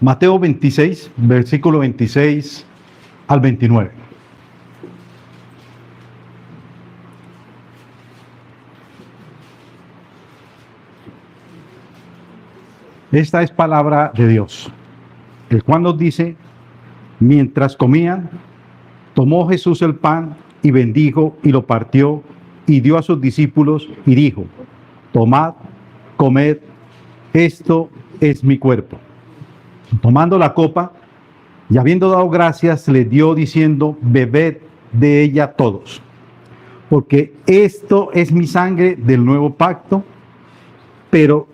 Mateo 26, versículo 26 al 29. Esta es palabra de Dios, el cual nos dice: mientras comían, tomó Jesús el pan y bendijo y lo partió y dio a sus discípulos y dijo: tomad, comed, esto es mi cuerpo. Tomando la copa y habiendo dado gracias, le dio diciendo: bebed de ella todos, porque esto es mi sangre del nuevo pacto, pero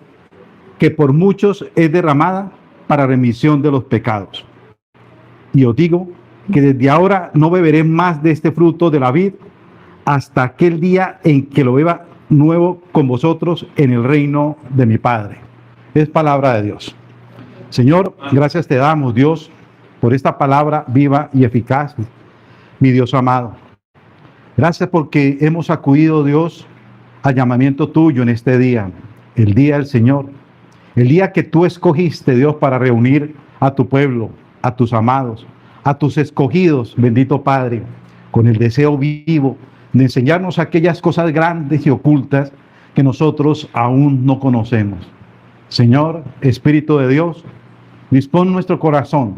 que por muchos es derramada para remisión de los pecados. Y os digo que desde ahora no beberé más de este fruto de la vid hasta aquel día en que lo beba nuevo con vosotros en el reino de mi Padre. Es palabra de Dios. Señor, gracias te damos, Dios, por esta palabra viva y eficaz, mi Dios amado. Gracias porque hemos acudido, Dios, al llamamiento tuyo en este día, el día del Señor, el día que tú escogiste, Dios, para reunir a tu pueblo, a tus amados, a tus escogidos, bendito Padre, con el deseo vivo de enseñarnos aquellas cosas grandes y ocultas que nosotros aún no conocemos. Señor, Espíritu de Dios, dispón nuestro corazón.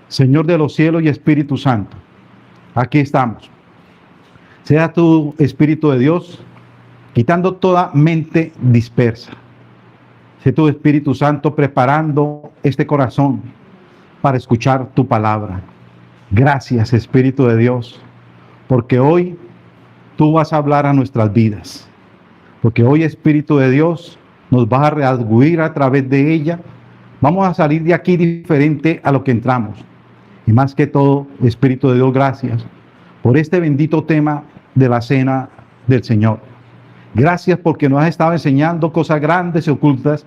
Señor de los cielos y Espíritu Santo, aquí estamos. Sea tu Espíritu de Dios quitando toda mente dispersa. Sea tu Espíritu Santo preparando este corazón para escuchar tu palabra. Gracias, Espíritu de Dios, porque hoy tú vas a hablar a nuestras vidas. Porque hoy, Espíritu de Dios, nos vas a redarguir a través de ella. Vamos a salir de aquí diferente a lo que entramos. Y más que todo, Espíritu de Dios, gracias por este bendito tema de la cena del Señor. Gracias porque nos has estado enseñando cosas grandes y ocultas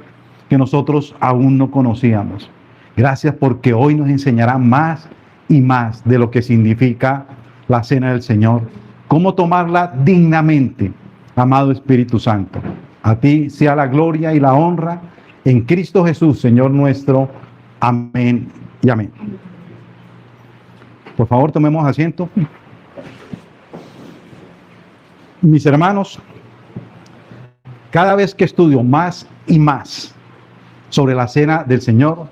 que nosotros aún no conocíamos. Gracias porque hoy nos enseñará más y más de lo que significa la cena del Señor. Cómo tomarla dignamente, amado Espíritu Santo. A ti sea la gloria y la honra en Cristo Jesús, Señor nuestro. Amén y amén. Por favor, tomemos asiento. Mis hermanos, cada vez que estudio más y más sobre la cena del Señor,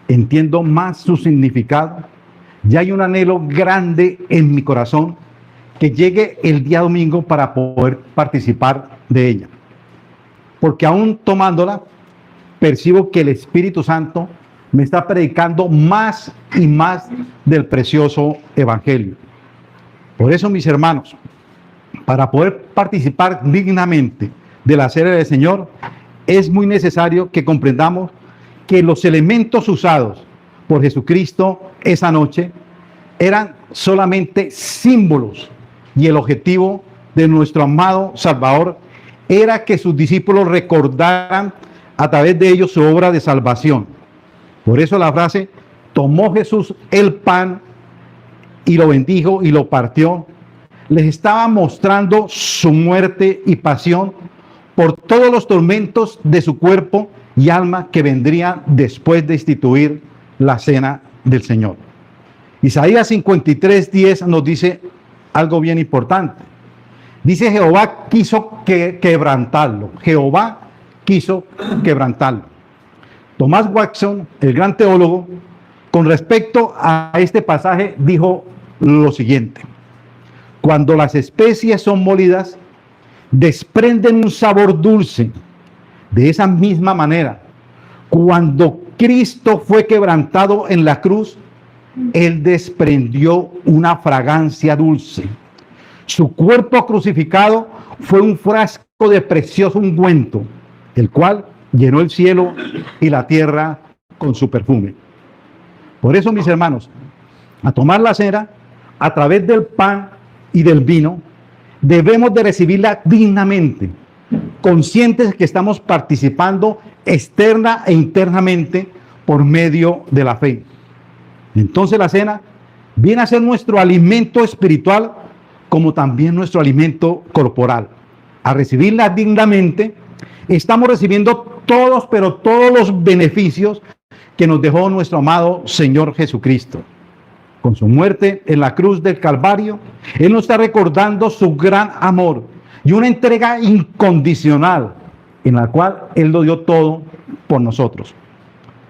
entiendo más su significado. Ya hay un anhelo grande en mi corazón que llegue el día domingo para poder participar de ella. Porque aún tomándola, percibo que el Espíritu Santo me está predicando más y más del precioso Evangelio. Por eso, mis hermanos, para poder participar dignamente de la cena del Señor, es muy necesario que comprendamos que los elementos usados por Jesucristo esa noche eran solamente símbolos, y el objetivo de nuestro amado Salvador era que sus discípulos recordaran a través de ellos su obra de salvación. Por eso la frase: tomó Jesús el pan y lo bendijo y lo partió, les estaba mostrando su muerte y pasión por todos los tormentos de su cuerpo y alma que vendrían después de instituir la cena del Señor. Isaías 53:10 nos dice algo bien importante. Dice: Jehová quiso quebrantarlo. Jehová quiso quebrantarlo. Tomás Watson, el gran teólogo, con respecto a este pasaje, dijo lo siguiente: cuando las especies son molidas, desprenden un sabor dulce. De esa misma manera, cuando Cristo fue quebrantado en la cruz, Él desprendió una fragancia dulce. Su cuerpo crucificado fue un frasco de precioso ungüento, el cual llenó el cielo y la tierra con su perfume. Por eso, mis hermanos, a tomar la cena, a través del pan y del vino, debemos de recibirla dignamente, conscientes que estamos participando externa e internamente por medio de la fe. Entonces la cena viene a ser nuestro alimento espiritual como también nuestro alimento corporal. A recibirla dignamente, estamos recibiendo todos, pero todos los beneficios que nos dejó nuestro amado Señor Jesucristo. Con su muerte en la cruz del Calvario, Él nos está recordando su gran amor y una entrega incondicional en la cual Él lo dio todo por nosotros.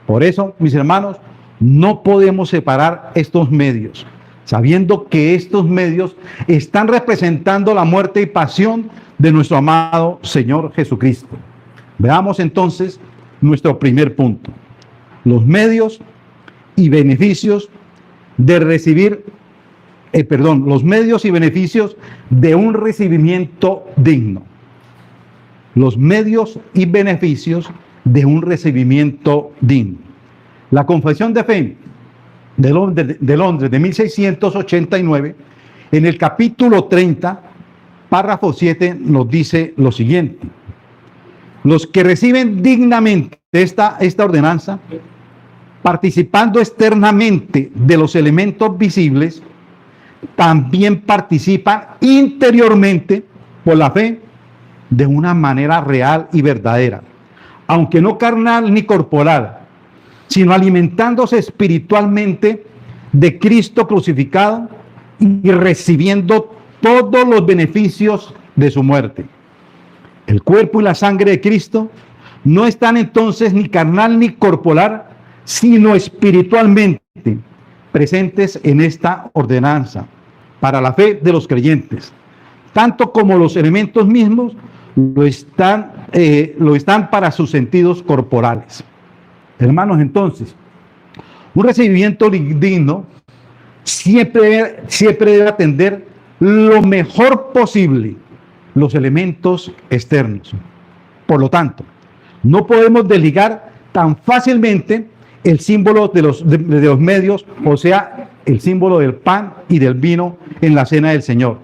Por eso, mis hermanos, no podemos separar estos medios, sabiendo que estos medios están representando la muerte y pasión de nuestro amado Señor Jesucristo. Veamos entonces nuestro primer punto: los medios y beneficios de recibir, los medios y beneficios de un recibimiento digno. Los medios y beneficios de un recibimiento digno. La Confesión de Fe de Londres de 1689, en el capítulo 30, párrafo 7, nos dice lo siguiente: los que reciben dignamente esta ordenanza, participando externamente de los elementos visibles, también participan interiormente por la fe de una manera real y verdadera, aunque no carnal ni corporal, sino alimentándose espiritualmente de Cristo crucificado y recibiendo todos los beneficios de su muerte. El cuerpo y la sangre de Cristo no están entonces ni carnal ni corporal, sino espiritualmente presentes en esta ordenanza para la fe de los creyentes, tanto como los elementos mismos lo están para sus sentidos corporales. Hermanos, entonces, un recibimiento digno siempre debe atender lo mejor posible los elementos externos. Por lo tanto, no podemos desligar tan fácilmente el símbolo de los medios, o sea, el símbolo del pan y del vino en la cena del Señor,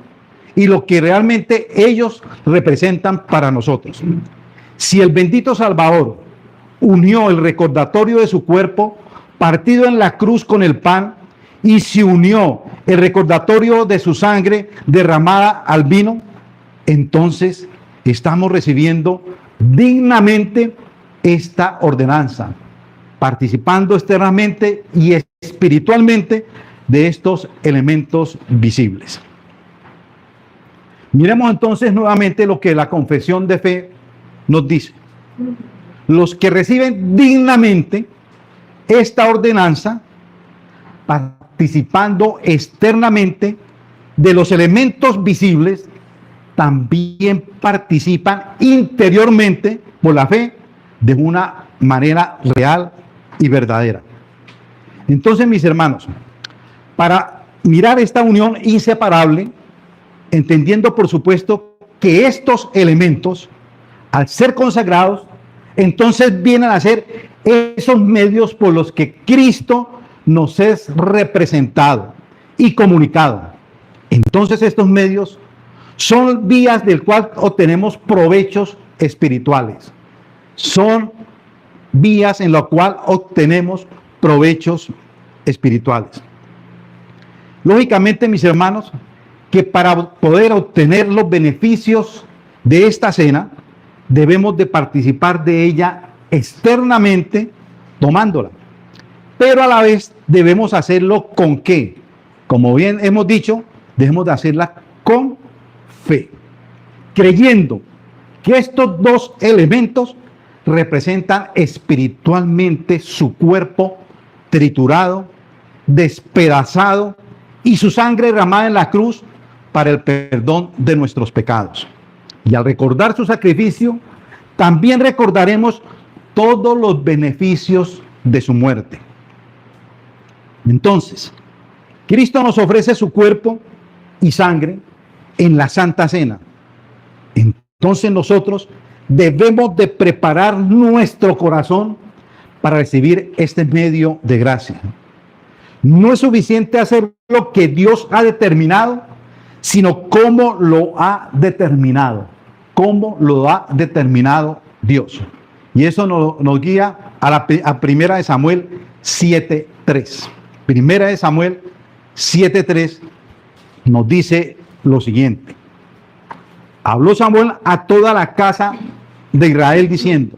y lo que realmente ellos representan para nosotros. Si el bendito Salvador unió el recordatorio de su cuerpo partido en la cruz con el pan, y se unió el recordatorio de su sangre derramada al vino, entonces estamos recibiendo dignamente esta ordenanza, participando externamente y espiritualmente de estos elementos visibles. Miremos entonces nuevamente lo que la confesión de fe nos dice. Los que reciben dignamente esta ordenanza, participando externamente de los elementos visibles, también participan interiormente por la fe de una manera real y verdadera. Entonces, mis hermanos, para mirar esta unión inseparable, entendiendo por supuesto que estos elementos, al ser consagrados, entonces vienen a ser esos medios por los que Cristo nos es representado y comunicado. Entonces estos medios son vías del cual obtenemos provechos espirituales. Son vías en las cuales obtenemos provechos espirituales. Lógicamente, mis hermanos, que para poder obtener los beneficios de esta cena, debemos de participar de ella externamente, tomándola. Pero a la vez debemos hacerlo ¿con qué? Como bien hemos dicho, debemos de hacerla con fe, creyendo que estos dos elementos representan espiritualmente su cuerpo triturado, despedazado y su sangre derramada en la cruz para el perdón de nuestros pecados. Y al recordar su sacrificio, también recordaremos todos los beneficios de su muerte. Entonces, Cristo nos ofrece su cuerpo y sangre en la Santa Cena. Entonces nosotros debemos de preparar nuestro corazón para recibir este medio de gracia. No es suficiente hacer lo que Dios ha determinado, sino cómo lo ha determinado. Cómo lo ha determinado Dios. Y eso nos guía a Primera de Samuel 7:3. Primera de Samuel 7:3 nos dice lo siguiente: habló Samuel a toda la casa de Israel diciendo: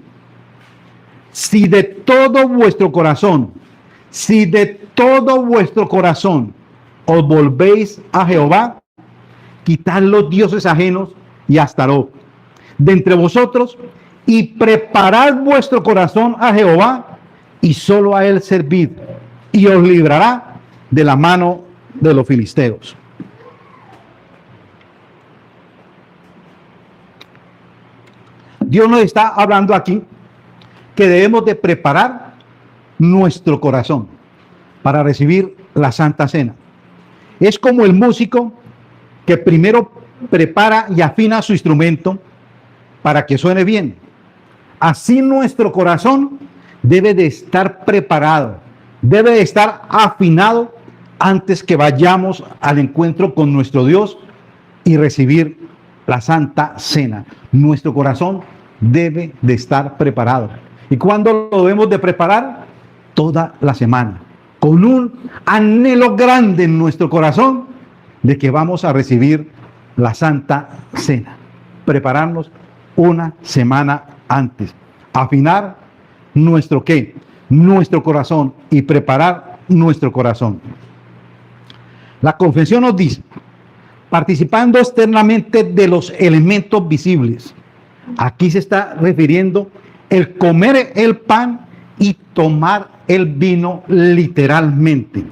si de todo vuestro corazón, si de todo vuestro corazón os volvéis a Jehová, quitad los dioses ajenos y Astarot de entre vosotros, y preparad vuestro corazón a Jehová, y solo a él servid, y os librará de la mano de los filisteos. Dios nos está hablando aquí que debemos de preparar nuestro corazón para recibir la Santa Cena. Es como el músico que primero prepara y afina su instrumento para que suene bien. Así nuestro corazón debe de estar preparado, debe de estar afinado antes que vayamos al encuentro con nuestro Dios y recibir la Santa Cena. Nuestro corazón debe de estar preparado. ¿Y cuándo lo debemos de preparar? Toda la semana, con un anhelo grande en nuestro corazón de que vamos a recibir la Santa Cena. Prepararnos una semana antes. Afinar nuestro ¿qué? Nuestro corazón, y preparar nuestro corazón. La confesión nos dice, participando externamente de los elementos visibles. Aquí se está refiriendo el comer el pan y tomar el vino literalmente.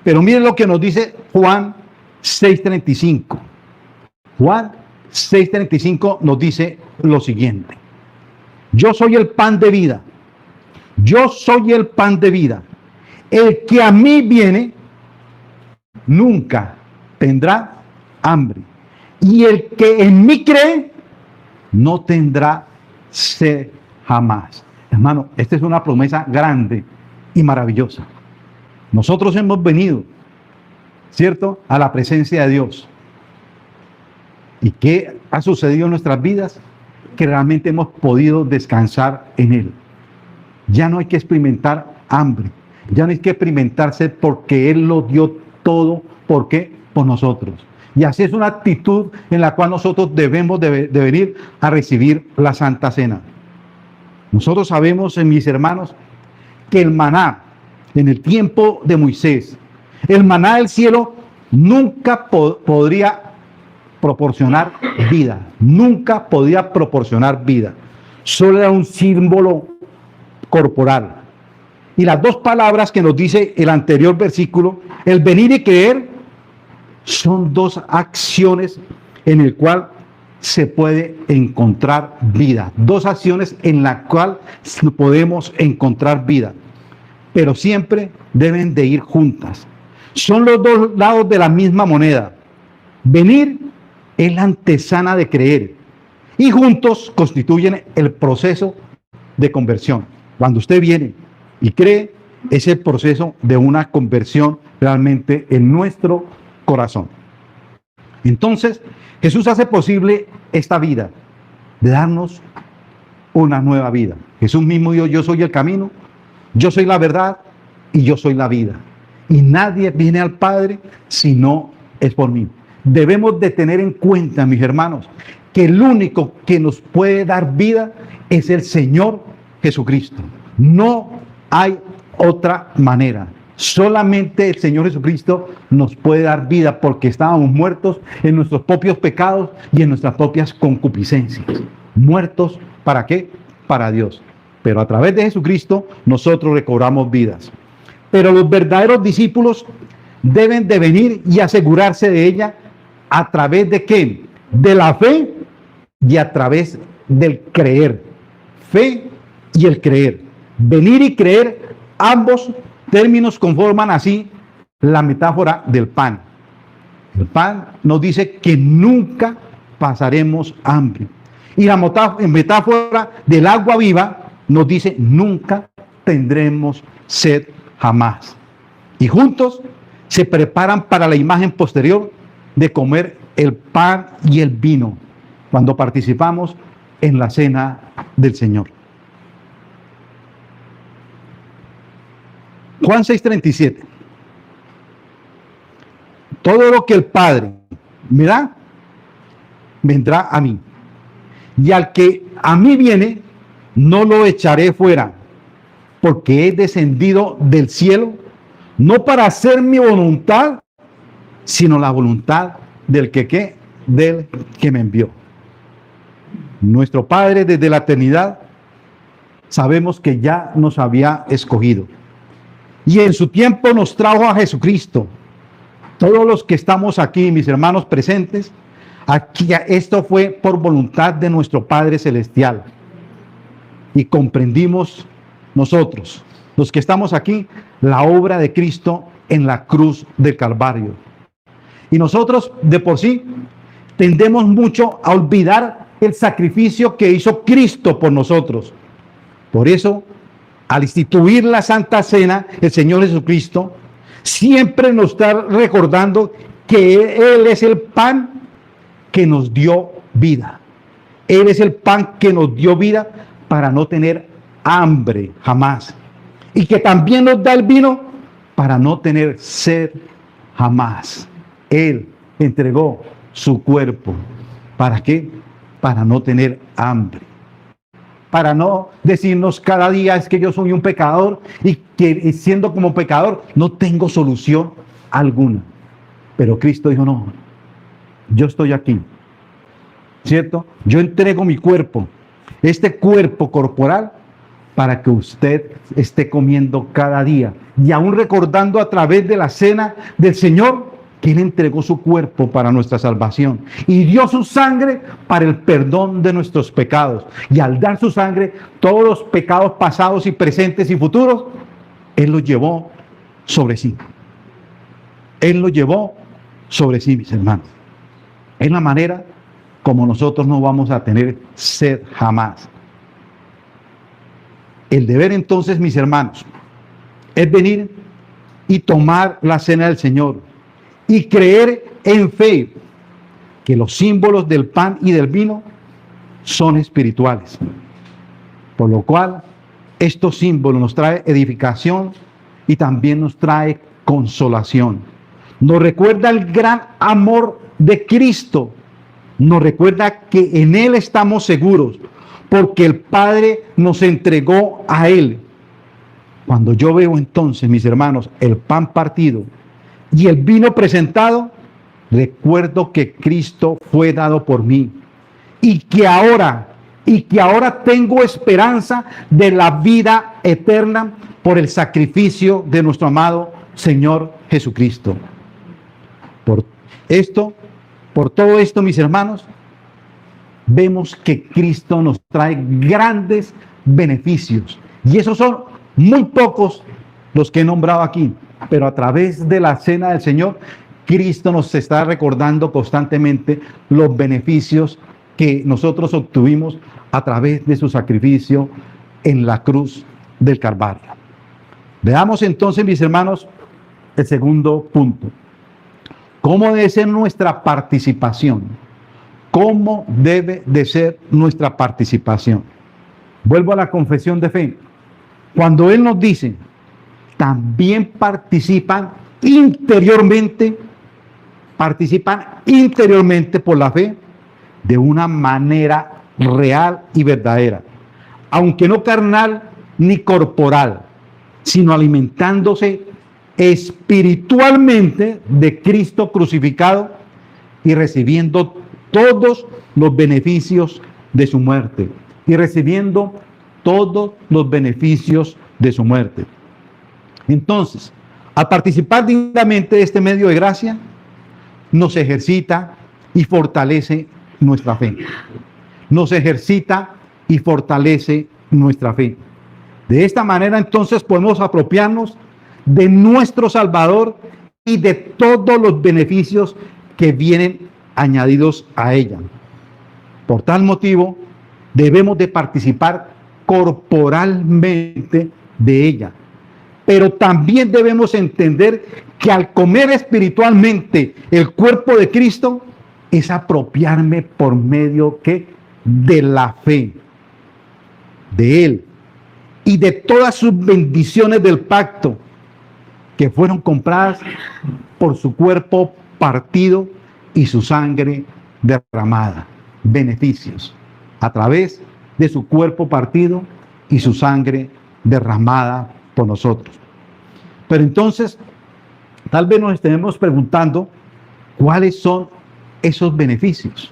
Pero miren lo que nos dice Juan 6:35. Juan 6:35 nos dice lo siguiente: yo soy el pan de vida. Yo soy el pan de vida. El que a mí viene nunca tendrá hambre. Y el que en mí cree no tendrá sed jamás. Hermano, esta es una promesa grande y maravillosa. Nosotros hemos venido, ¿cierto?, a la presencia de Dios. ¿Y qué ha sucedido en nuestras vidas? Que realmente hemos podido descansar en Él. Ya no hay que experimentar hambre, ya no hay que experimentarse, porque Él lo dio todo. ¿Por qué? Por nosotros. Y así es una actitud en la cual nosotros debemos de venir a recibir la Santa Cena. Nosotros sabemos, mis hermanos, que el maná en el tiempo de Moisés, el maná del cielo nunca podría proporcionar vida, nunca podía proporcionar vida. Solo era un símbolo corporal. Y las dos palabras que nos dice el anterior versículo, el venir y creer, son dos acciones en el cual se puede encontrar vida. Dos acciones en las cuales podemos encontrar vida. Pero siempre deben de ir juntas. Son los dos lados de la misma moneda. Venir es la antesana de creer. Y juntos constituyen el proceso de conversión. Cuando usted viene y cree, es el proceso de una conversión realmente en nuestro corazón. Entonces, Jesús hace posible esta vida, de darnos una nueva vida. Jesús mismo dijo: yo soy el camino, yo soy la verdad y yo soy la vida. Y nadie viene al Padre si no es por mí. Debemos de tener en cuenta, mis hermanos, que el único que nos puede dar vida es el Señor Jesucristo. No hay otra manera. Solamente el Señor Jesucristo nos puede dar vida, porque estábamos muertos en nuestros propios pecados y en nuestras propias concupiscencias. Muertos, ¿para qué? Para Dios. Pero a través de Jesucristo nosotros recobramos vidas. Pero los verdaderos discípulos deben de venir y asegurarse de ella a través de ¿qué? De la fe y a través del creer. Fe y el creer. Venir y creer, ambos términos conforman así la metáfora del pan. El pan nos dice que nunca pasaremos hambre. Y la metáfora del agua viva nos dice: nunca tendremos sed jamás. Y juntos se preparan para la imagen posterior de comer el pan y el vino cuando participamos en la cena del Señor. Juan 6:37. Todo lo que el Padre me da, vendrá a mí. Y al que a mí viene, no lo echaré fuera. porque he descendido del cielo, no para hacer mi voluntad, sino la voluntad del que me envió. Nuestro Padre desde la eternidad sabemos que ya nos había escogido. Y en su tiempo nos trajo a Jesucristo. Todos los que estamos aquí, mis hermanos presentes, aquí esto fue por voluntad de nuestro Padre Celestial. Y comprendimos nosotros, los que estamos aquí, la obra de Cristo en la cruz del Calvario. Y nosotros de por sí tendemos mucho a olvidar el sacrificio que hizo Cristo por nosotros. Por eso, al instituir la Santa Cena, el Señor Jesucristo siempre nos está recordando que Él es el pan que nos dio vida. Él es el pan que nos dio vida para no tener hambre jamás. Y que también nos da el vino para no tener sed jamás. Él entregó su cuerpo. ¿Para qué? Para no tener hambre. Para no decirnos cada día es que yo soy un pecador y que siendo como pecador no tengo solución alguna. Pero Cristo dijo, no, yo estoy aquí, ¿cierto? Yo entrego mi cuerpo, este cuerpo corporal, para que usted esté comiendo cada día y aún recordando a través de la cena del Señor que Él entregó su cuerpo para nuestra salvación y dio su sangre para el perdón de nuestros pecados. Y al dar su sangre, todos los pecados pasados y presentes y futuros, Él los llevó sobre sí. Él los llevó sobre sí, mis hermanos. Es la manera como nosotros no vamos a tener sed jamás. El deber entonces, mis hermanos, es venir y tomar la cena del Señor y creer en fe que los símbolos del pan y del vino son espirituales. Por lo cual, estos símbolos nos trae edificación y también nos trae consolación. Nos recuerda el gran amor de Cristo. Nos recuerda que en Él estamos seguros, porque el Padre nos entregó a Él. Cuando yo veo entonces, mis hermanos, el pan partido y el vino presentado, recuerdo que Cristo fue dado por mí y que ahora tengo esperanza de la vida eterna por el sacrificio de nuestro amado Señor Jesucristo. Por todo esto, mis hermanos, vemos que Cristo nos trae grandes beneficios y esos son muy pocos los que he nombrado aquí. Pero a través de la cena del Señor, Cristo nos está recordando constantemente los beneficios que nosotros obtuvimos a través de su sacrificio en la cruz del Calvario. Veamos entonces, mis hermanos, el segundo punto. ¿Cómo debe ser nuestra participación? ¿Cómo debe de ser nuestra participación? Vuelvo a la confesión de fe. Cuando Él nos dice, también participan interiormente por la fe de una manera real y verdadera, aunque no carnal ni corporal, sino alimentándose espiritualmente de Cristo crucificado y recibiendo todos los beneficios de su muerte. Entonces, al participar dignamente de este medio de gracia, nos ejercita y fortalece nuestra fe. De esta manera, entonces, podemos apropiarnos de nuestro Salvador y de todos los beneficios que vienen añadidos a ella. Por tal motivo, debemos de participar corporalmente de ella. Pero también debemos entender que al comer espiritualmente el cuerpo de Cristo es apropiarme por medio de la fe de Él y de todas sus bendiciones del pacto que fueron compradas por su cuerpo partido y su sangre derramada. Beneficios a través de su cuerpo partido y su sangre derramada por nosotros. Pero entonces, tal vez nos estemos preguntando cuáles son esos beneficios.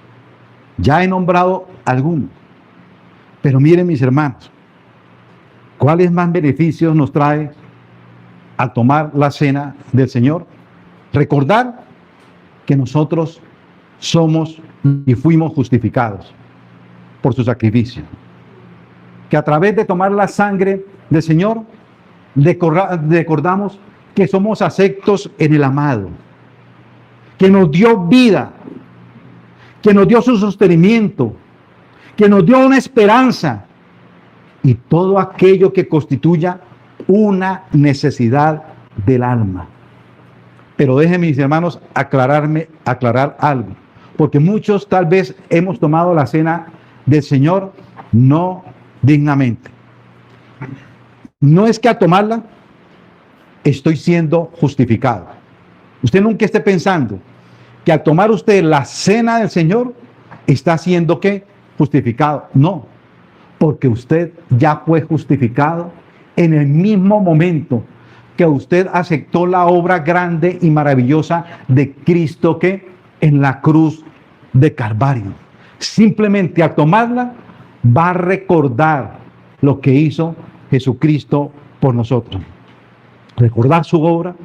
Ya he nombrado algunos, pero miren, mis hermanos, ¿cuáles más beneficios nos trae al tomar la cena del Señor? Recordar que nosotros somos y fuimos justificados por su sacrificio. Que a través de tomar la sangre del Señor, recordamos que somos aceptos en el amado, que nos dio vida, que nos dio su sostenimiento, que nos dio una esperanza y todo aquello que constituya una necesidad del alma. Pero déjenme, mis hermanos, aclarar algo, porque muchos tal vez hemos tomado la cena del Señor no dignamente. No es que al tomarla estoy siendo justificado. Usted nunca esté pensando que al tomar usted la cena del Señor está siendo ¿qué? Justificado. No, porque usted ya fue justificado en el mismo momento que usted aceptó la obra grande y maravillosa de Cristo que en la cruz de Calvario. Simplemente al tomarla va a recordar lo que hizo Jesucristo por nosotros. Recordar su obra.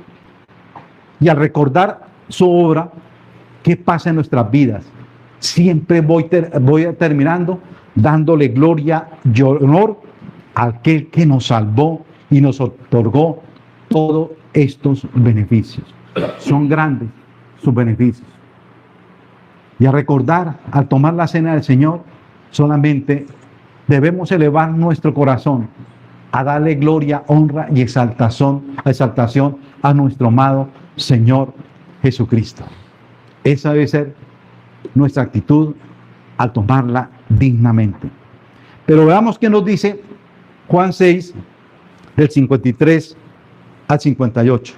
Y al recordar su obra, ¿qué pasa en nuestras vidas? Siempre voy terminando dándole gloria y honor a aquel que nos salvó y nos otorgó todos estos beneficios. Son grandes sus beneficios. Y a recordar, al tomar la cena del Señor, solamente debemos elevar nuestro corazón a darle gloria, honra y exaltación a nuestro amado Señor Jesucristo. Esa debe ser nuestra actitud al tomarla dignamente. Pero veamos qué nos dice Juan 6, del 53 al 58.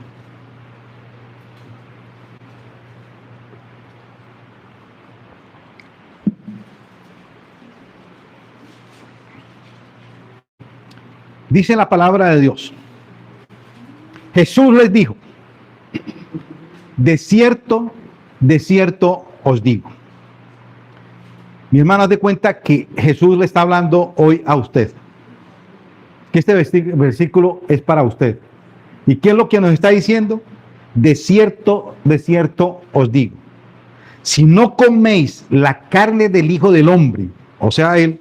Dice la palabra de Dios. Jesús les dijo: de cierto os digo. Mi hermano, haz de cuenta que Jesús le está hablando hoy a usted. Que este versículo es para usted. ¿Y qué es lo que nos está diciendo? De cierto os digo. Si no coméis la carne del Hijo del Hombre, o sea, Él,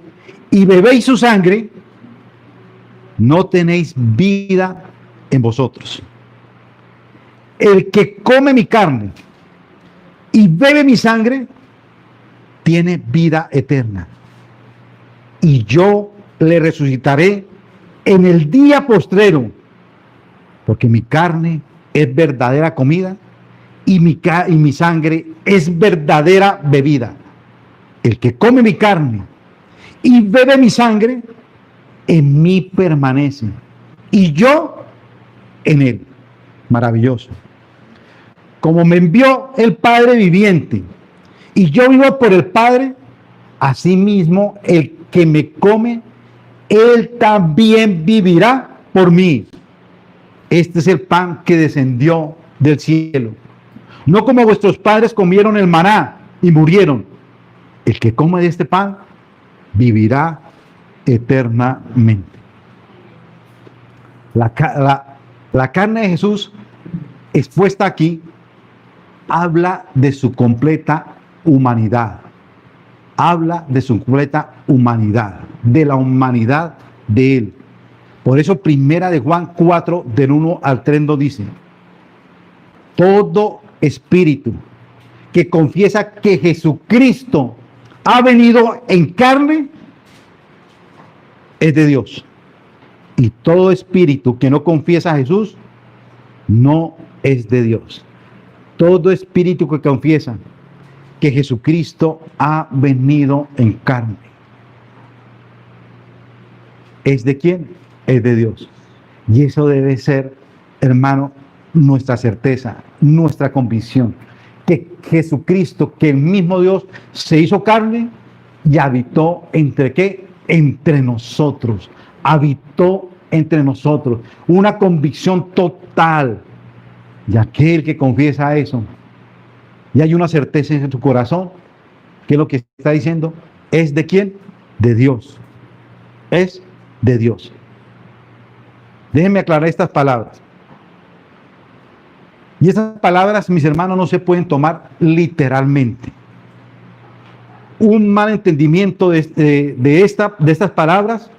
y bebéis su sangre, no tenéis vida en vosotros. El que come mi carne y bebe mi sangre, tiene vida eterna. Y yo le resucitaré en el día postrero, porque mi carne es verdadera comida y mi sangre es verdadera bebida. El que come mi carne y bebe mi sangre, en mí permanece y yo en él. Maravilloso. Como me envió el Padre viviente y yo vivo por el Padre, asimismo el que me come, él también vivirá por mí. Este es el pan que descendió del cielo. No como vuestros padres comieron el maná y murieron. El que come de este pan vivirá eternamente. La carne de Jesús expuesta aquí habla de su completa humanidad. Habla de su completa humanidad, de la humanidad de Él. Por eso primera de Juan 4, del 1 al 3 nos dice: todo espíritu que confiesa que Jesucristo ha venido en carne es de Dios. Y todo espíritu que no confiesa a Jesús no es de Dios. Todo espíritu que confiesa que Jesucristo ha venido en carne, ¿es de quién? Es de Dios. Y eso debe ser, hermano, nuestra certeza, nuestra convicción, que Jesucristo, que el mismo Dios se hizo carne y habitó entre ¿qué? Entre nosotros, habitó entre nosotros, una convicción total. Y aquel que confiesa eso, y hay una certeza en su corazón, que lo que está diciendo es de quién, de Dios, es de Dios. Déjenme aclarar estas palabras. Y estas palabras, mis hermanos, no se pueden tomar literalmente. Un mal entendimiento de estas palabras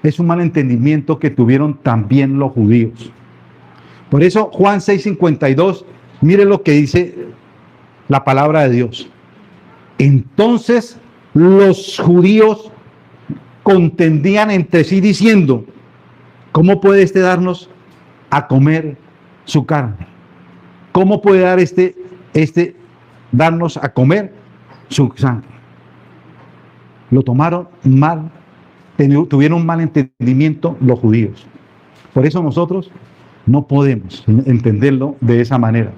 es un mal entendimiento que tuvieron también los judíos. Por eso Juan 6:52, mire lo que dice la palabra de Dios. Entonces los judíos contendían entre sí diciendo, ¿cómo puede darnos a comer su carne? ¿Cómo puede dar darnos a comer su sangre? Lo tomaron mal, tuvieron un mal entendimiento los judíos. Por eso nosotros no podemos entenderlo de esa manera.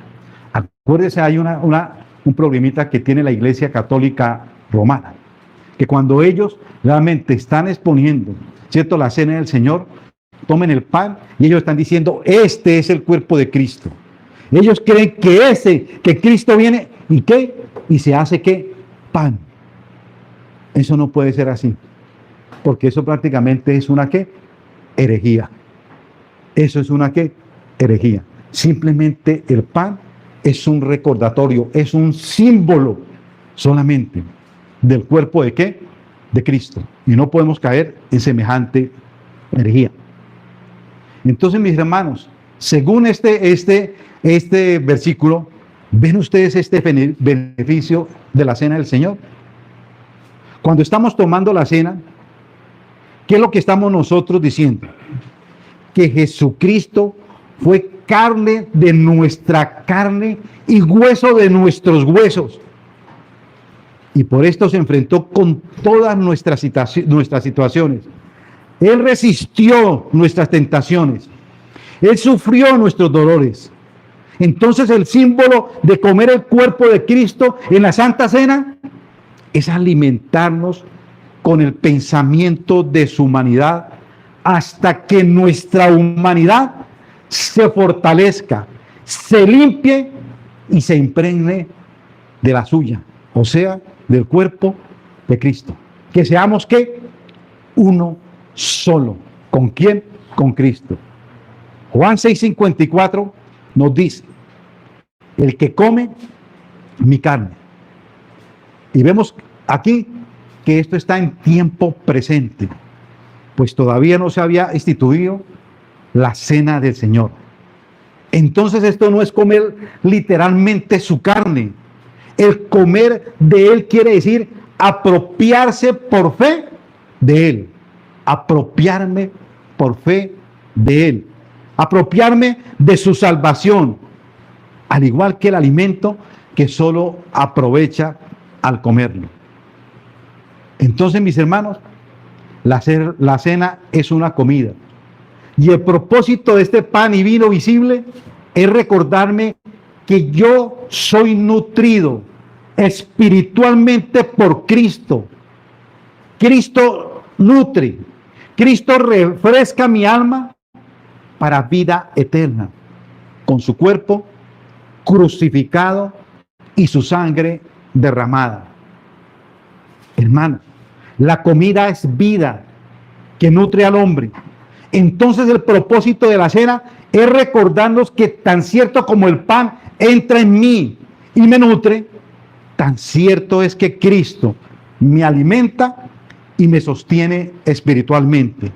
Acuérdese, hay un problemita que tiene la Iglesia Católica Romana, que cuando ellos realmente están exponiendo, ¿cierto?, la cena del Señor, tomen el pan y ellos están diciendo, este es el cuerpo de Cristo. Ellos creen que Cristo viene y ¿qué? Y se hace ¿qué? Pan. Eso no puede ser así, porque eso prácticamente es una ¿qué? Herejía. Eso es una ¿qué? Herejía. Simplemente el pan es un recordatorio, es un símbolo solamente del cuerpo de ¿qué? De Cristo. Y no podemos caer en semejante herejía. Entonces, mis hermanos, según este versículo, ¿ven ustedes este beneficio de la cena del Señor? Cuando estamos tomando la cena, ¿qué es lo que estamos nosotros diciendo? Que Jesucristo fue carne de nuestra carne y hueso de nuestros huesos. Y por esto se enfrentó con todas nuestras situaciones. Él resistió nuestras tentaciones. Él sufrió nuestros dolores. Entonces el símbolo de comer el cuerpo de Cristo en la Santa Cena es alimentarnos con el pensamiento de su humanidad hasta que nuestra humanidad se fortalezca, se limpie y se impregne de la suya, o sea, del cuerpo de Cristo. Que seamos ¿qué? Uno solo. ¿Con quién? Con Cristo. Juan 6:54 nos dice, el que come mi carne. Y vemos aquí que esto está en tiempo presente, pues todavía no se había instituido la cena del Señor. Entonces esto no es comer literalmente su carne. El comer de Él quiere decir apropiarse por fe de Él. Apropiarme por fe de Él. Apropiarme de su salvación. Al igual que el alimento que solo aprovecha al comerlo. Entonces, mis hermanos, la cena es una comida. Y el propósito de este pan y vino visible es recordarme que yo soy nutrido espiritualmente por Cristo. Cristo nutre, Cristo refresca mi alma para vida eterna, con su cuerpo crucificado y su sangre derramada. Hermano, la comida es vida que nutre al hombre. Entonces el propósito de la cena es recordarnos que tan cierto como el pan entra en mí y me nutre, tan cierto es que Cristo me alimenta y me sostiene espiritualmente.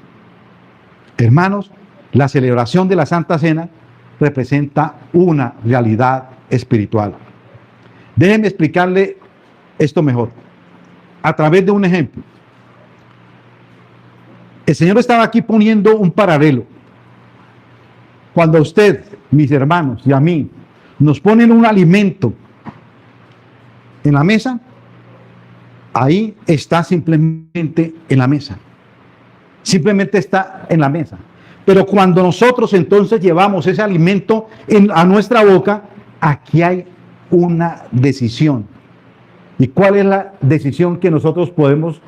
Hermanos, la celebración de la Santa Cena representa una realidad espiritual. Déjenme explicarle esto mejor, a través de un ejemplo. El Señor estaba aquí poniendo un paralelo. Cuando a usted, mis hermanos, y a mí, nos ponen un alimento en la mesa, ahí está simplemente en la mesa. Simplemente está en la mesa. Pero cuando nosotros entonces llevamos ese alimento a nuestra boca, aquí hay una decisión. ¿Y cuál es la decisión que nosotros podemos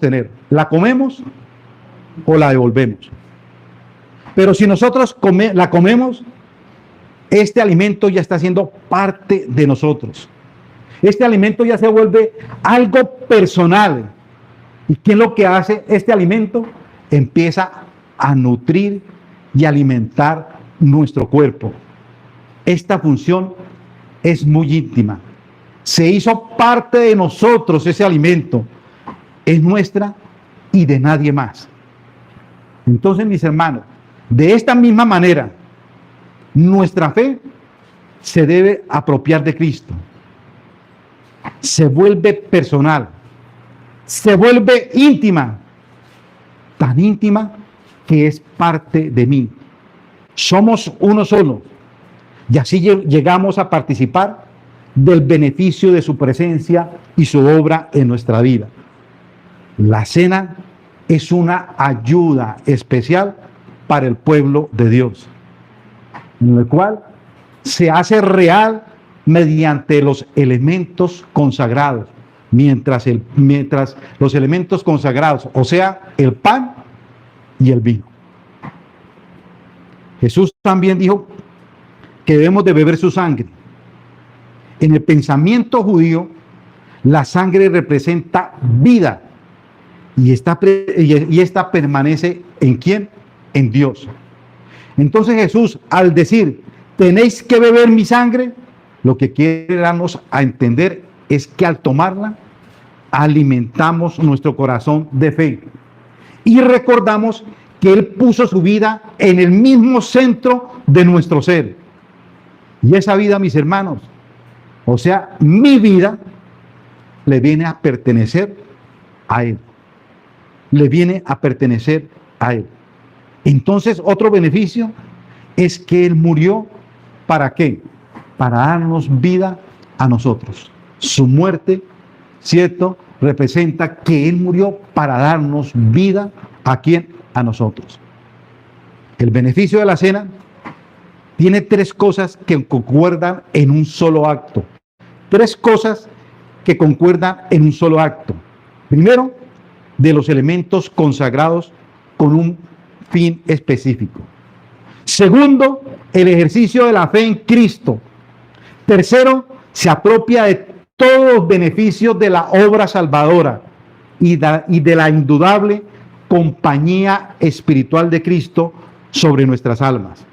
tener? ¿La comemos o la devolvemos. Pero si nosotros la comemos, este alimento ya está siendo parte de nosotros. Este alimento ya se vuelve algo personal. ¿Y qué es lo que hace este alimento? Empieza a nutrir y alimentar nuestro cuerpo. Esta función es muy íntima. Se hizo parte de nosotros ese alimento. Es nuestra y de nadie más. Entonces, mis hermanos, de esta misma manera, nuestra fe se debe apropiar de Cristo. Se vuelve personal. Se vuelve íntima. Tan íntima que es parte de mí. Somos uno solo. Y así llegamos a participar del beneficio de su presencia y su obra en nuestra vida. La cena es una ayuda especial para el pueblo de Dios, en el cual se hace real mediante los elementos consagrados, mientras los elementos consagrados, o sea, el pan y el vino. Jesús también dijo que debemos de beber su sangre. En el pensamiento judío, la sangre representa vida y esta permanece ¿en quién? En Dios. Entonces Jesús, al decir, tenéis que beber mi sangre, lo que quiere darnos a entender es que al tomarla, alimentamos nuestro corazón de fe y recordamos que Él puso su vida en el mismo centro de nuestro ser. Y esa vida, mis hermanos, o sea, mi vida, le viene a pertenecer a Él. Le viene a pertenecer a Él. Entonces, otro beneficio es que Él murió, ¿para qué? Para darnos vida a nosotros. Su muerte, ¿cierto?, representa que Él murió para darnos vida. ¿A quién? A nosotros. El beneficio de la cena tiene tres cosas que concuerdan en un solo acto. Tres cosas que concuerdan en un solo acto. Primero, de los elementos consagrados con un fin específico. Segundo, el ejercicio de la fe en Cristo. Tercero, se apropia de todos los beneficios de la obra salvadora y de la indudable compañía espiritual de Cristo sobre nuestras almas.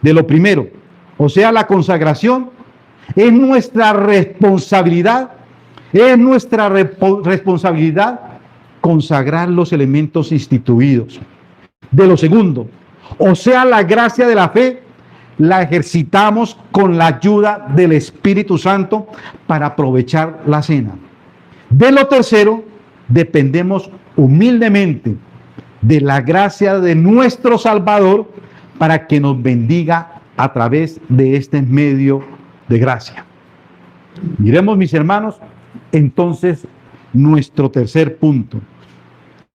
De lo primero, o sea, la consagración, es nuestra responsabilidad consagrar los elementos instituidos. De lo segundo, o sea, la gracia de la fe, la ejercitamos con la ayuda del Espíritu Santo para aprovechar la cena. De lo tercero, dependemos humildemente de la gracia de nuestro Salvador para que nos bendiga a través de este medio de gracia. Miremos, mis hermanos, entonces nuestro tercer punto.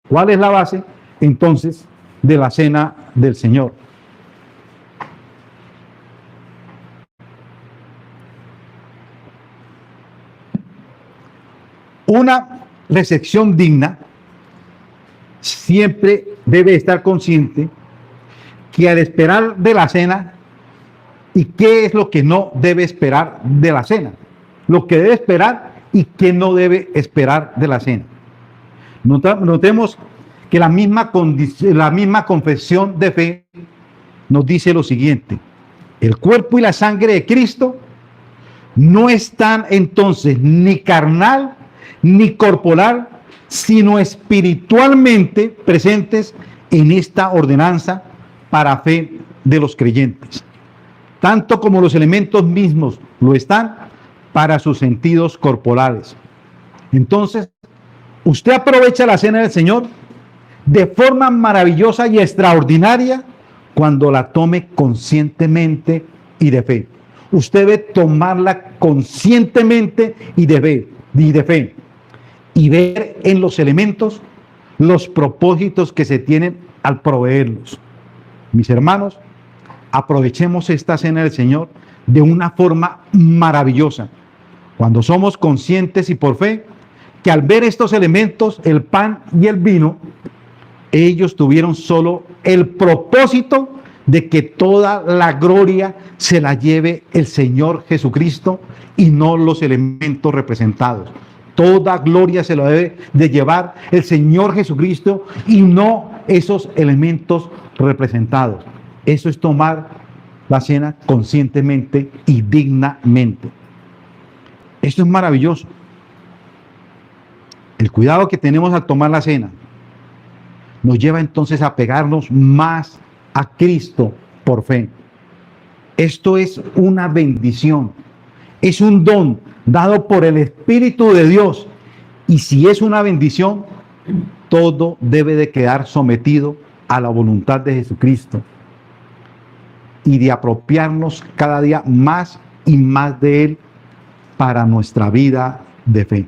¿Cuál es la base, entonces, de la cena del Señor? Una recepción digna siempre debe estar consciente que al esperar de la cena, ¿y qué es lo que no debe esperar de la cena? Lo que debe esperar y qué no debe esperar de la cena. Notemos que la misma confesión de fe nos dice lo siguiente: el cuerpo y la sangre de Cristo no están entonces ni carnal ni corporal, sino espiritualmente presentes en esta ordenanza para fe de los creyentes, tanto como los elementos mismos lo están para sus sentidos corporales. Entonces, usted aprovecha la cena del Señor de forma maravillosa y extraordinaria cuando la tome conscientemente y de fe. Usted debe tomarla conscientemente y de fe, y ver en los elementos los propósitos que se tienen al proveerlos. Mis hermanos, aprovechemos esta cena del Señor de una forma maravillosa, cuando somos conscientes y por fe que al ver estos elementos, el pan y el vino, Ellos tuvieron solo el propósito de que toda la gloria se la lleve el Señor Jesucristo y no los elementos representados. Toda gloria se la debe de llevar el Señor Jesucristo y no esos elementos representados. Eso es tomar la cena conscientemente y dignamente. Esto es maravilloso. El cuidado que tenemos al tomar la cena nos lleva entonces a pegarnos más a Cristo por fe. Esto es una bendición, es un don dado por el Espíritu de Dios. Y si es una bendición, todo debe de quedar sometido a la voluntad de Jesucristo y de apropiarnos cada día más y más de Él para nuestra vida de fe.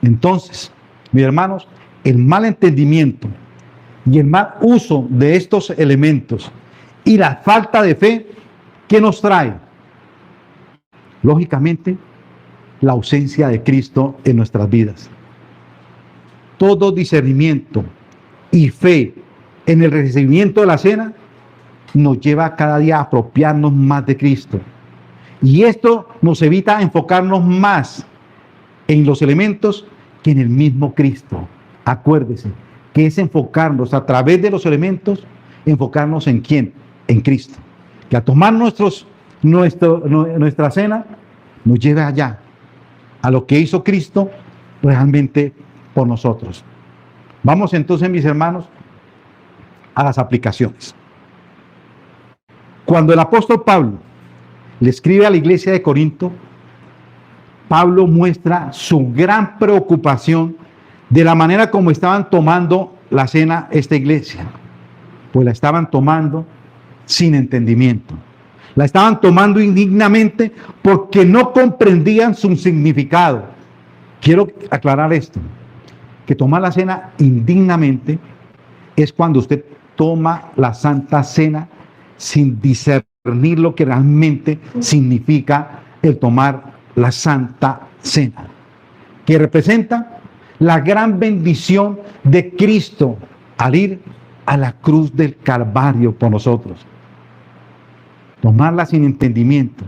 Entonces, mis hermanos, el mal entendimiento y el mal uso de estos elementos y la falta de fe, ¿qué nos trae? Lógicamente, la ausencia de Cristo en nuestras vidas. Todo discernimiento y fe en el recibimiento de la cena nos lleva cada día a apropiarnos más de Cristo. Y esto nos evita enfocarnos más en los elementos que en el mismo Cristo. Acuérdese que es enfocarnos a través de los elementos, enfocarnos en quién, en Cristo. Que a tomar nuestra cena nos lleve allá, a lo que hizo Cristo realmente por nosotros. Vamos entonces, mis hermanos, a las aplicaciones. Cuando el apóstol Pablo le escribe a la iglesia de Corinto, Pablo muestra su gran preocupación de la manera como estaban tomando la cena esta iglesia. Pues la estaban tomando sin entendimiento. La estaban tomando indignamente porque no comprendían su significado. Quiero aclarar esto, que tomar la cena indignamente es cuando usted toma la Santa Cena sin discernir lo que realmente significa el tomar la Santa Cena, que representa la gran bendición de Cristo al ir a la cruz del Calvario por nosotros. Tomarla sin entendimiento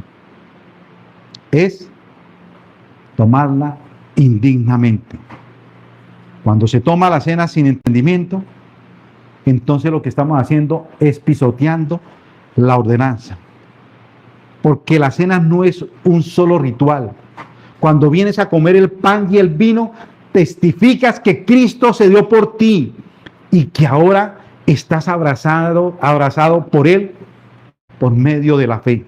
es tomarla indignamente. Cuando se toma la cena sin entendimiento, entonces lo que estamos haciendo es pisoteando la ordenanza. Porque la cena no es un solo ritual. Cuando vienes a comer el pan y el vino, testificas que Cristo se dio por ti y que ahora estás abrazado por Él por medio de la fe.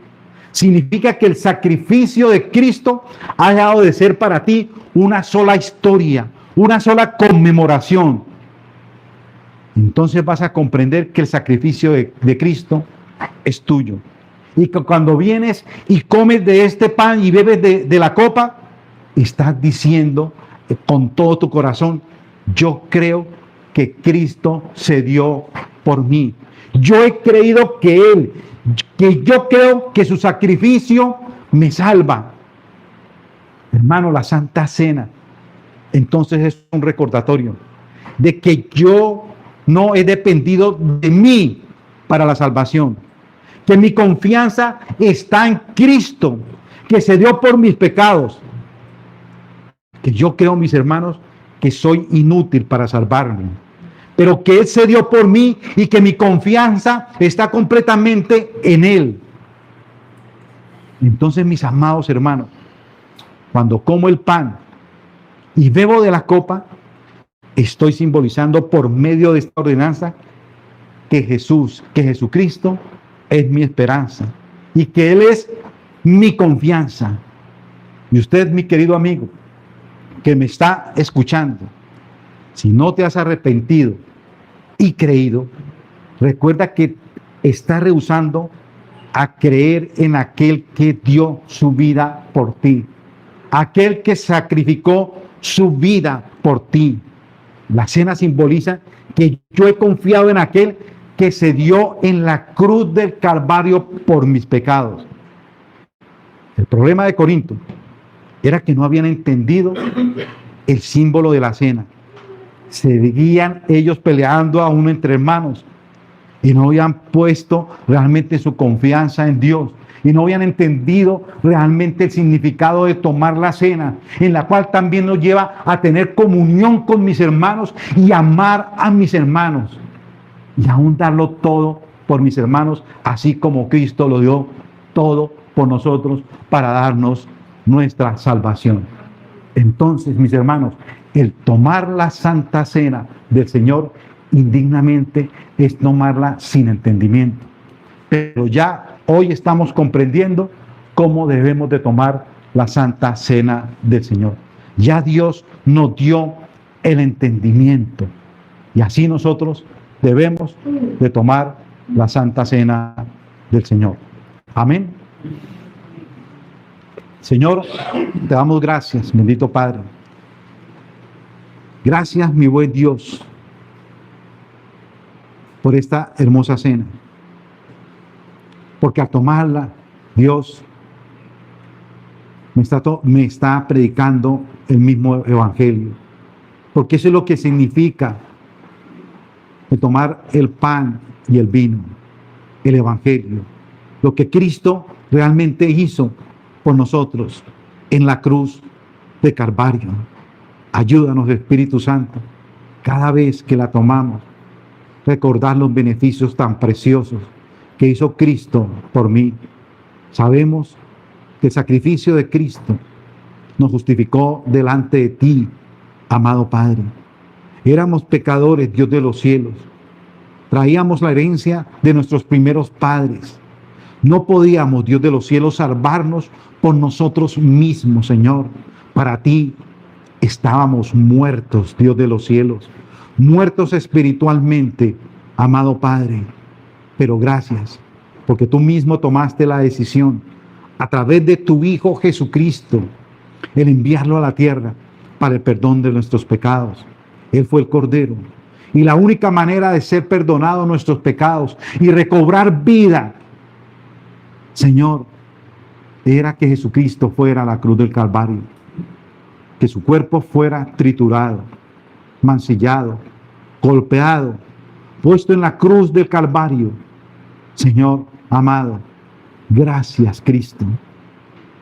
Significa que el sacrificio de Cristo ha dejado de ser para ti una sola historia, una sola conmemoración. Entonces vas a comprender que el sacrificio de Cristo es tuyo. Y que cuando vienes y comes de este pan y bebes de la copa, estás diciendo con todo tu corazón: yo creo que Cristo se dio por mí. Yo he creído que yo creo que su sacrificio me salva. Hermano, la Santa Cena entonces es un recordatorio de que yo no he dependido de mí para la salvación, que mi confianza está en Cristo, que se dio por mis pecados, que yo creo, mis hermanos, que soy inútil para salvarme, pero que Él se dio por mí y que mi confianza está completamente en Él. Entonces, mis amados hermanos, cuando como el pan y bebo de la copa, estoy simbolizando por medio de esta ordenanza que Jesucristo es mi esperanza y que Él es mi confianza. Y usted, mi querido amigo, que me está escuchando, si no te has arrepentido y creído, recuerda que estás rehusando a creer en aquel que dio su vida por ti, aquel que sacrificó su vida por ti. La cena simboliza que yo he confiado en aquel que se dio en la cruz del Calvario por mis pecados. El problema de Corinto era que no habían entendido el símbolo de la cena. seguían ellos peleando aún entre hermanos y no habían puesto realmente su confianza en Dios y no habían entendido realmente el significado de tomar la cena, en la cual también nos lleva a tener comunión con mis hermanos y amar a mis hermanos y aún darlo todo por mis hermanos, así como Cristo lo dio todo por nosotros para darnos nuestra salvación. Entonces, mis hermanos, el tomar la Santa Cena del Señor indignamente es tomarla sin entendimiento. Pero ya hoy estamos comprendiendo cómo debemos de tomar la Santa Cena del Señor. Ya Dios nos dio el entendimiento y así nosotros debemos de tomar la Santa Cena del Señor. Amén. Señor, te damos gracias, bendito Padre. Gracias, mi buen Dios, por esta hermosa cena. Porque al tomarla, Dios me está predicando el mismo evangelio. Porque eso es lo que significa el tomar el pan y el vino, el evangelio. Lo que Cristo realmente hizo por nosotros en la cruz de Calvario. Ayúdanos, Espíritu Santo, cada vez que la tomamos, recordar los beneficios tan preciosos que hizo Cristo por mí. Sabemos que el sacrificio de Cristo nos justificó delante de ti, amado Padre. Éramos pecadores, Dios de los cielos. Traíamos la herencia de nuestros primeros padres. No podíamos, Dios de los cielos, salvarnos por nosotros mismos, Señor. Para ti estábamos muertos, Dios de los cielos. Muertos espiritualmente, amado Padre. Pero gracias, porque tú mismo tomaste la decisión, a través de tu Hijo Jesucristo, el enviarlo a la tierra para el perdón de nuestros pecados. Él fue el Cordero. Y la única manera de ser perdonados nuestros pecados y recobrar vida, Señor, era que Jesucristo fuera a la cruz del Calvario, que su cuerpo fuera triturado, mancillado, golpeado, puesto en la cruz del Calvario. Señor amado, gracias, Cristo.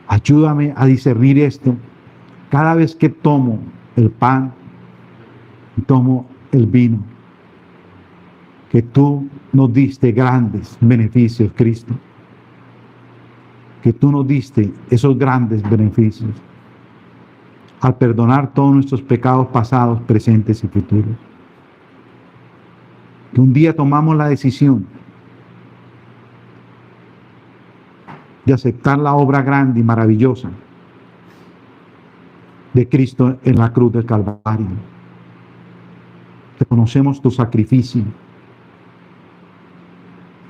Ayúdame a discernir esto cada vez que tomo el pan y tomo el vino, que tú nos diste grandes beneficios, Cristo. Que tú nos diste esos grandes beneficios al perdonar todos nuestros pecados pasados, presentes y futuros. Que un día tomamos la decisión de aceptar la obra grande y maravillosa de Cristo en la cruz del Calvario. Reconocemos tu sacrificio.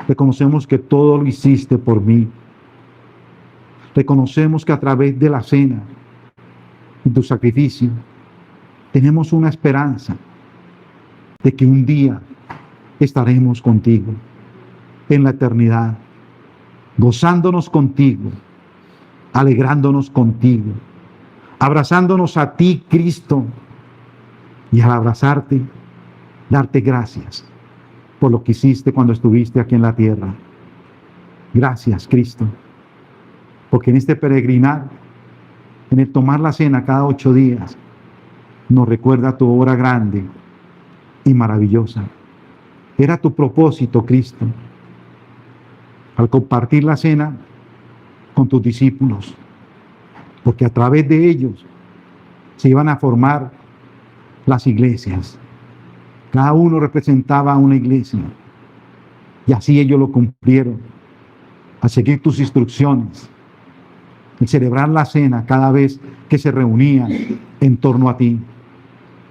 Reconocemos que todo lo hiciste por mí. Reconocemos que a través de la cena y tu sacrificio tenemos una esperanza de que un día estaremos contigo en la eternidad, gozándonos contigo, alegrándonos contigo, abrazándonos a ti, Cristo, y al abrazarte, darte gracias por lo que hiciste cuando estuviste aquí en la tierra. Gracias, Cristo, porque en este peregrinar, en el tomar la cena cada 8 días, nos recuerda tu obra grande y maravillosa. Era tu propósito, Cristo, al compartir la cena con tus discípulos, porque a través de ellos se iban a formar las iglesias. Cada uno representaba a una iglesia, y así ellos lo cumplieron, a seguir tus instrucciones, y celebrar la cena cada vez que se reunían en torno a ti.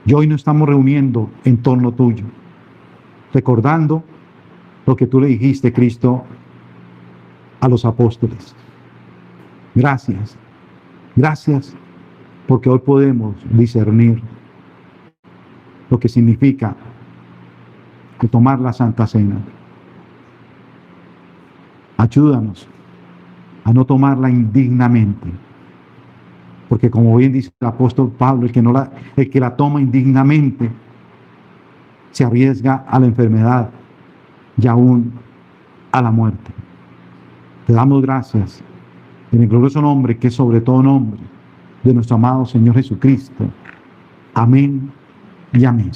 Y hoy nos estamos reuniendo en torno tuyo, recordando lo que tú le dijiste, Cristo, a los apóstoles. Gracias, gracias, porque hoy podemos discernir lo que significa tomar la Santa Cena. Ayúdanos a no tomarla indignamente, porque como bien dice el apóstol Pablo, el que la toma indignamente se arriesga a la enfermedad y aún a la muerte. Te damos gracias en el glorioso nombre que es sobre todo nombre de nuestro amado Señor Jesucristo. Amén y amén.